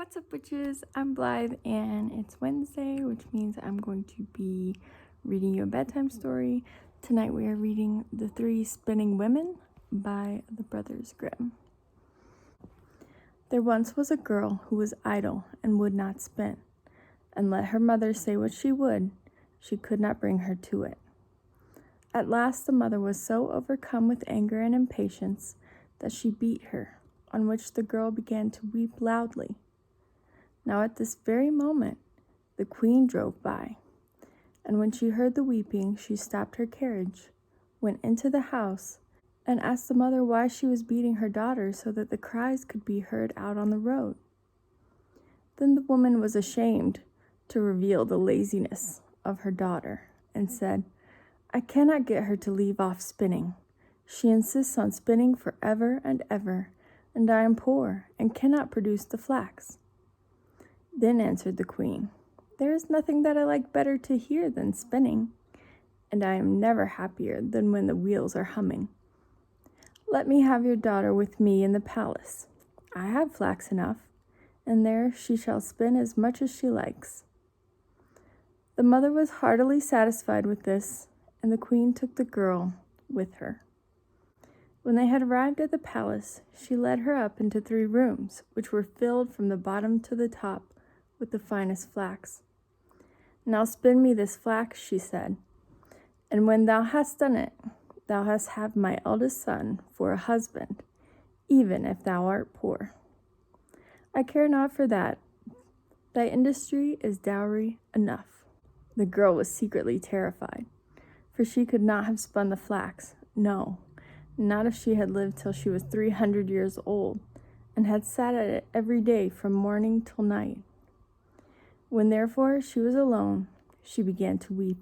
What's up, witches? I'm Blythe, and it's Wednesday, which means I'm going to be reading you a bedtime story. Tonight we are reading The Three Spinning Women by the Brothers Grimm. There once was a girl who was idle and would not spin, and let her mother say what she would, she could not bring her to it. At last the mother was so overcome with anger and impatience that she beat her, on which the girl began to weep loudly. Now at this very moment, the queen drove by, and when she heard the weeping, she stopped her carriage, went into the house, and asked the mother why she was beating her daughter so that the cries could be heard out on the road. Then the woman was ashamed to reveal the laziness of her daughter, and said, "I cannot get her to leave off spinning. She insists on spinning forever and ever, and I am poor and cannot produce the flax." Then answered the queen, "There is nothing that I like better to hear than spinning, and I am never happier than when the wheels are humming. Let me have your daughter with me in the palace. I have flax enough, and there she shall spin as much as she likes." The mother was heartily satisfied with this, and the queen took the girl with her. When they had arrived at the palace, she led her up into 3 rooms, which were filled from the bottom to the top with the finest flax. "Now spin me this flax," she said, "and when thou hast done it, thou hast have my eldest son for a husband, even if thou art poor. I care not for that. Thy industry is dowry enough." The girl was secretly terrified, for she could not have spun the flax, no, not if she had lived till she was 300 years old, and had sat at it every day from morning till night. When therefore she was alone, she began to weep,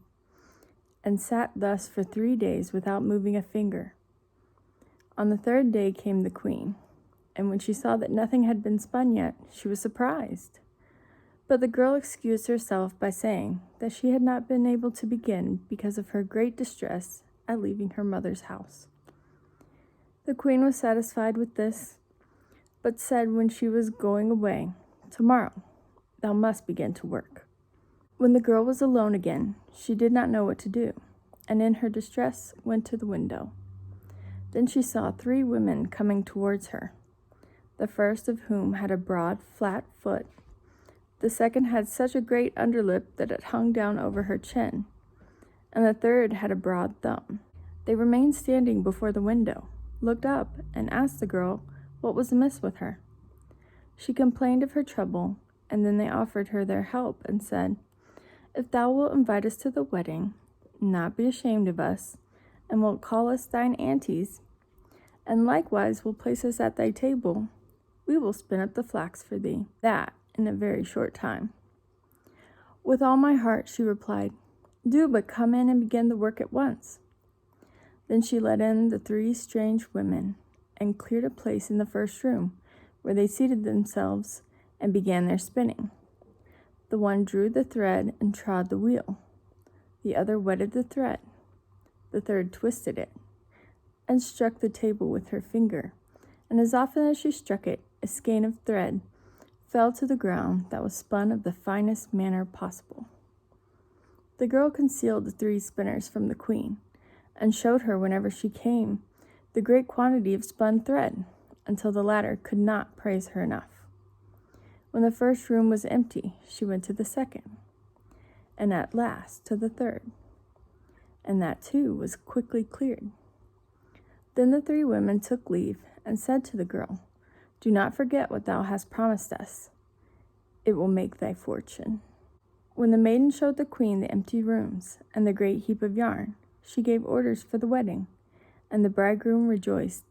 and sat thus for 3 days without moving a finger. On the 3rd day came the queen, and when she saw that nothing had been spun yet, she was surprised. But the girl excused herself by saying that she had not been able to begin because of her great distress at leaving her mother's house. The queen was satisfied with this, but said when she was going away, "Tomorrow thou must begin to work." When the girl was alone again, she did not know what to do, and in her distress went to the window. Then she saw 3 women coming towards her, the first of whom had a broad, flat foot. The second had such a great underlip that it hung down over her chin, and the third had a broad thumb. They remained standing before the window, looked up, and asked the girl what was amiss with her. She complained of her trouble, and then they offered her their help and said, "If thou wilt invite us to the wedding, not be ashamed of us, and wilt call us thine aunties, and likewise will place us at thy table, we will spin up the flax for thee, that in a very short time." "With all my heart," she replied. "Do but come in and begin the work at once." Then she led in the 3 strange women, and cleared a place in the first room, where they seated themselves and began their spinning. The one drew the thread and trod the wheel. The other wetted the thread. The third twisted it, and struck the table with her finger, and as often as she struck it, a skein of thread fell to the ground that was spun of the finest manner possible. The girl concealed the 3 spinners from the queen, and showed her whenever she came the great quantity of spun thread, until the latter could not praise her enough. When the first room was empty, she went to the second, and at last to the third, and that too was quickly cleared. Then the 3 women took leave, and said to the girl, "Do not forget what thou hast promised us. It will make thy fortune." When the maiden showed the queen the empty rooms and the great heap of yarn, she gave orders for the wedding, and the bridegroom rejoiced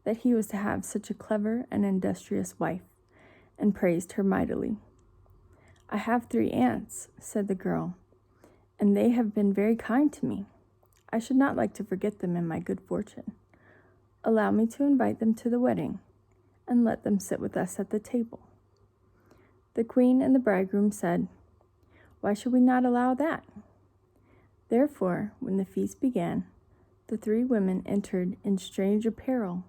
that he was to have such a clever and industrious wife, and praised her mightily. "I have 3 aunts," said the girl, "and they have been very kind to me. I should not like to forget them in my good fortune. Allow me to invite them to the wedding, and let them sit with us at the table." The queen and the bridegroom said, "Why should we not allow that?" Therefore, when the feast began, the 3 women entered in strange apparel,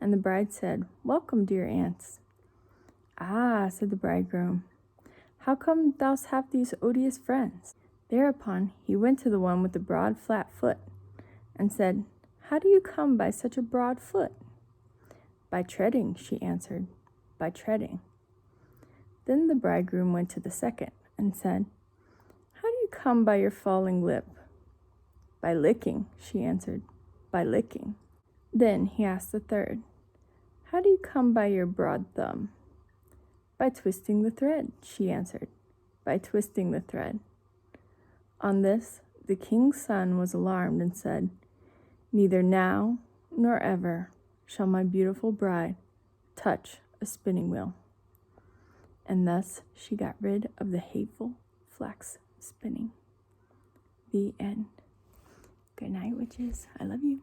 and the bride said, "Welcome, dear aunts. "Ah," said the bridegroom, "how come thou hast these odious friends?" Thereupon he went to the one with the broad flat foot, and said, "How do you come by such a broad foot?" "By treading," she answered, "by treading." Then the bridegroom went to the second, and said, "How do you come by your falling lip?" "By licking," she answered, "by licking." Then he asked the third, "How do you come by your broad thumb?" "By twisting the thread," she answered, "by twisting the thread." On this, the king's son was alarmed and said, "Neither now nor ever shall my beautiful bride touch a spinning wheel." And thus she got rid of the hateful flax spinning. The end. Good night, witches. I love you.